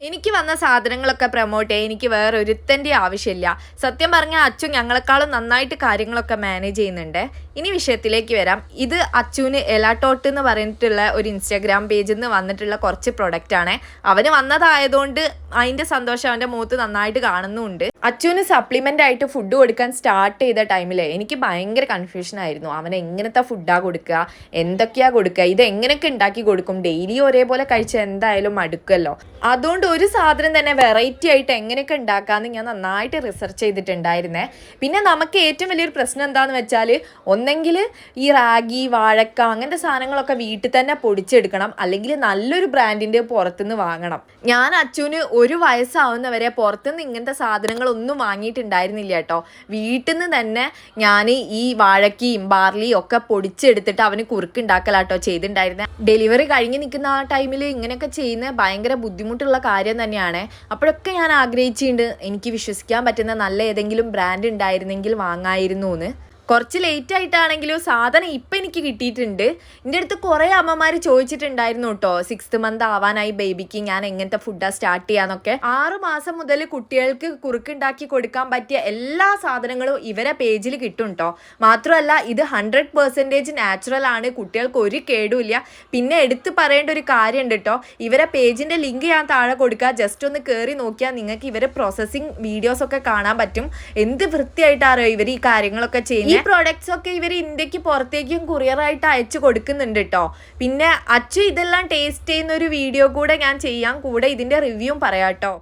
എനിക്ക് വന്ന സാധനങ്ങളൊക്കെ പ്രൊമോട്ട് ചെയ്യാൻ എനിക്ക് വേറെ ഒരുത്തൻ്റെ ആവശ്യമില്ല. സത്യം പറഞ്ഞാൽ അച്ചു ഞങ്ങളെക്കാളും നന്നായിട്ട് കാര്യങ്ങളൊക്കെ മാനേജ് ചെയ്യുന്നുണ്ട്. ഇനി വിഷയത്തിലേക്ക് വരാം. ഇത് അച്ചുവിന് എലാട്ടോട്ട് എന്ന് പറഞ്ഞിട്ടുള്ള ഒരു ഇൻസ്റ്റാഗ്രാം പേജിൽ നിന്ന് വന്നിട്ടുള്ള കുറച്ച് പ്രൊഡക്റ്റാണ്. അവന് വന്നതായതുകൊണ്ട് അതിൻ്റെ സന്തോഷം അവൻ്റെ മുഖത്ത് നന്നായിട്ട് കാണുന്നുമുണ്ട്. അച്ചുവിന് സപ്ലിമെൻ്റ് ആയിട്ട് ഫുഡ് കൊടുക്കാൻ സ്റ്റാർട്ട് ചെയ്ത ടൈമിൽ എനിക്ക് ഭയങ്കര കൺഫ്യൂഷൻ ആയിരുന്നു. അവൻ എങ്ങനത്തെ ഫുഡാണ് കൊടുക്കുക, എന്തൊക്കെയാണ് കൊടുക്കുക, ഇത് എങ്ങനെയൊക്കെ ഉണ്ടാക്കി കൊടുക്കും, ഡെയിലി ഒരേപോലെ കഴിച്ചാൽ എന്തായാലും മടുക്കുമല്ലോ. അതുകൊണ്ട് ഒരു സാധനം തന്നെ വെറൈറ്റി ആയിട്ട് എങ്ങനെയൊക്കെ ഉണ്ടാക്കാമെന്ന് ഞാൻ നന്നായിട്ട് റിസർച്ച് ചെയ്തിട്ടുണ്ടായിരുന്നേ. പിന്നെ നമുക്ക് ഏറ്റവും വലിയൊരു പ്രശ്നം എന്താണെന്ന് വെച്ചാൽ, ഒന്നെങ്കിൽ ഈ റാഗി, വാഴക്ക അങ്ങനത്തെ സാധനങ്ങളൊക്കെ വീട്ടിൽ തന്നെ പൊടിച്ചെടുക്കണം, അല്ലെങ്കിൽ നല്ലൊരു ബ്രാൻഡിൻ്റെ പുറത്തുനിന്ന് വാങ്ങണം. ഞാൻ അച്ചുവിന് 1 വയസ്സാവുന്നവരെ പുറത്തുനിന്ന് ഇങ്ങനത്തെ സാധനങ്ങളൊന്നും വാങ്ങിയിട്ടുണ്ടായിരുന്നില്ല കേട്ടോ. വീട്ടിൽ നിന്ന് തന്നെ ഞാൻ ഈ വാഴക്കയും ബാർലിയും ഒക്കെ പൊടിച്ചെടുത്തിട്ട് അവന് കുറുക്കുണ്ടാക്കലാട്ടോ ചെയ്തിട്ടുണ്ടായിരുന്നത്. ഡെലിവറി കഴിഞ്ഞ് നിൽക്കുന്ന ആ ടൈമിൽ ഇങ്ങനെയൊക്കെ ചെയ്യുന്ന ഭയങ്കര ബുദ്ധിമുട്ടുള്ള കാര്യം തന്നെയാണ്. അപ്പോഴൊക്കെ ഞാൻ ആഗ്രഹിച്ചിട്ടുണ്ട് എനിക്ക് വിശ്വസിക്കാൻ പറ്റുന്ന നല്ല ഏതെങ്കിലും ബ്രാൻഡ് ഉണ്ടായിരുന്നെങ്കിൽ വാങ്ങായിരുന്നു എന്ന്. കുറച്ച് ലേറ്റ് ആയിട്ടാണെങ്കിലും സാധനം ഇപ്പം എനിക്ക് കിട്ടിയിട്ടുണ്ട്. എൻ്റെ അടുത്ത് കുറേ അമ്മമാർ ചോദിച്ചിട്ടുണ്ടായിരുന്നു കേട്ടോ, 6th മന്ത് ആവാനായി ബേബിക്ക്, ഞാൻ എങ്ങനത്തെ ഫുഡാണ് സ്റ്റാർട്ട് ചെയ്യാന്നൊക്കെ. 6 മാസം മുതൽ കുട്ടികൾക്ക് കുറുക്കുണ്ടാക്കി കൊടുക്കാൻ പറ്റിയ എല്ലാ സാധനങ്ങളും ഇവരെ പേജിൽ കിട്ടും കേട്ടോ. മാത്രമല്ല ഇത് 100% നാച്ചുറൽ ആണ്, കുട്ടികൾക്ക് ഒരു കേടുമില്ല. പിന്നെ എടുത്ത് പറയേണ്ട ഒരു കാര്യമുണ്ട് കേട്ടോ, ഇവരെ പേജിൻ്റെ ലിങ്ക് ഞാൻ താഴെ കൊടുക്കുക. ജസ്റ്റ് ഒന്ന് കയറി നോക്കിയാൽ നിങ്ങൾക്ക് ഇവരെ പ്രോസസ്സിങ് വീഡിയോസൊക്കെ കാണാൻ പറ്റും. എന്ത് വൃത്തിയായിട്ടാണോ ഇവർ ഈ കാര്യങ്ങളൊക്കെ ചെയ്യുന്നത്. ഈ പ്രോഡക്ട്സ് ഒക്കെ ഇവർ ഇന്ത്യക്ക് പുറത്തേക്കും കൊറിയറായിട്ട് അയച്ചു കൊടുക്കുന്നുണ്ട് കേട്ടോ. പിന്നെ അച്ചു ഇതെല്ലാം ടേസ്റ്റ് ചെയ്യുന്ന ഒരു വീഡിയോ കൂടെ ഞാൻ ചെയ്യാം, കൂടെ ഇതിൻ്റെ റിവ്യൂവും പറയാം കേട്ടോ.